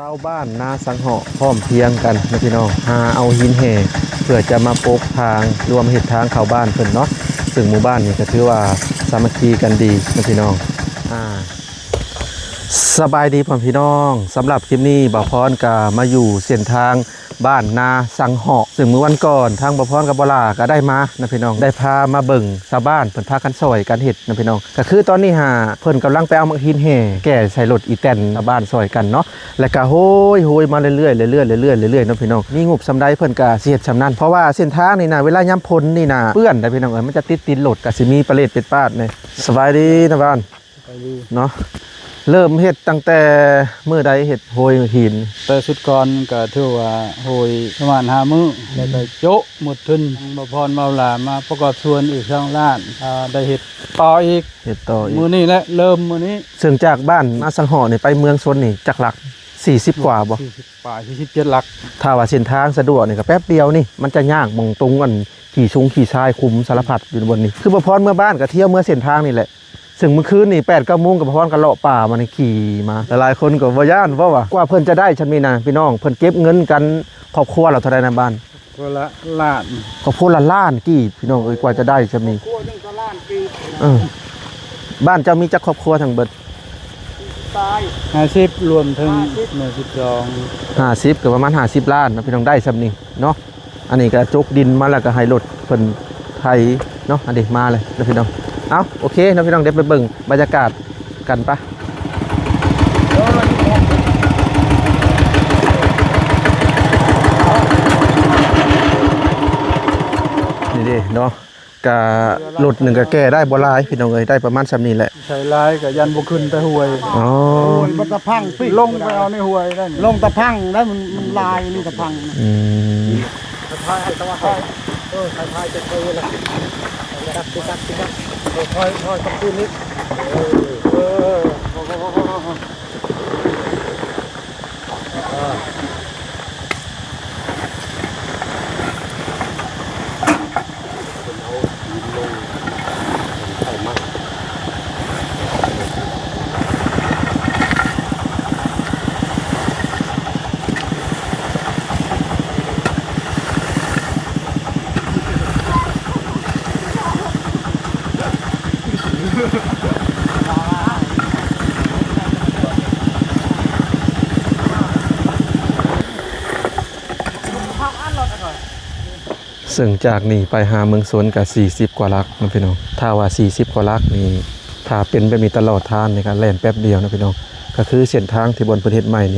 ชาวบ้านนาสังเหาะพร้อมเพรียงกันนะพี่น้องหาเอาหินแห่เพื่อจะมาปกทางรวมเห็ดทางเข้าบ้านเพิ่นเนาะซึ่งหมู่บ้านนี่ก็ถือว่าสามัคคีกันดีนะพี่น้องสบายดีพ่อพี่น้องสำหรับคลิปนี้บ่าวพรก็มาอยู่เส้นทางบ้านนาสังเหาะซึ่งเมื่อวันก่อนทางบ่าวพรกับบ่ลาก็ได้มานะพี่น้องได้พามาเบิ่งชาวบ้านเพิ่นพากันซอยกันเฮ็ดนะพี่น้องก็คือตอนนี้เพิ่นกำลังไปเอามังหินแห่แก่ใส่รถอีแตนชาวบ้านซอยกันเนาะแล้วก็โหยมาเรื่อยๆเรื่อยๆเนาะพี่น้องมีงบสำใดเพิ่นก็สิเฮ็ดสำนั้นเพราะว่าเส้นทางนี่นะเวลายามพ้นนี่นะเปื้อนนะพี่น้องมันจะติดรถก็สิมีปลาเล็ดเป็ดปาดนี่สบายดีนะบ้านเนาะเริ่มเห็ดตั้งแต่เมื่อใดเห็ดโหยหินแต่สุดก่อนก็ถือว่าโหยประมาณ5 มื้อแล้วก็โจ๊ะหมดทุนบ่พรเมาหลามาประกอบส่วนอีกทางล้านได้เห็ดต่ออีกมื้อนี้แหละเริ่มมื้อนี้ซึ่งจากบ้านนาสังเหาะนี่ไปเมืองชนนี่จักหลัก40กว่าบ่40ป่า47หลักถ้าว่าเส้นทางสะดวกนี่ก็แป๊บเดียวนี่มันจะยากมองตรงกันขี่ชุงขี่ชายคุมสารพัดอยู่บนนี้คือบ่พรเมื่อบ้านก็เที่ยวเมื่อเส้นทางนี่แหละซึ่งเมื่อคืนนี่8-9 โมงกับพ่อกันเลาะป่ามาในขี่มาหลายคนก็บ่ย่านว่ากว่าเพิ่นจะได้ฉันมีนะพี่น้องเพิ่นเก็บเงินกันครอบครัวเราเท่าใดในบ้านคนละล้านครอบครัวละล้านกี่พี่น้องกว่าจะได้ฉันมีครอบครัวนึงก็ล้านกี่บ้านเจ้ามีจักครอบครัวทั้งเบิดตาย50รวมถึง50ก็ประมาณ50 ล้านนะพี่น้องได้ฉันนี่เนาะอันนี้ก็จกดินมาแล้วก็ให้รถเพิ่นไถเนาะอันนี้มาเลยนะพี่น้องเอาโอเคนะพี่น้องเดี๋ยวไปเบิ่งบรรยากาศกันปะนี่ดิเนาะกะรถหนึ่งก็แก้ได้บ่หลายพี่น้องเอ้ยได้ประมาณซ้ำนี้แหละใช้ลายกับยันบ่ขึ้นไปห้วยอ๋อมันตะพังลงไปเอาในห้วยได้ลงตะพังได้มันลายนี่ตะพังตะพายให้ตะว่าตะพายจะเคยละตักค่อยสักคืนนิดซึ่งจากนี่ไปหาเมืองสวนกับ40 กว่าลักนะพี่น้องถ้าว่า40 กว่าลักนี่ถ้าเป็นแบบนี้ตลอดทางในการแล่นแป๊บเดียวนะพี่น้องก็คือเส้นทางที่บนประเทศใหม่นี่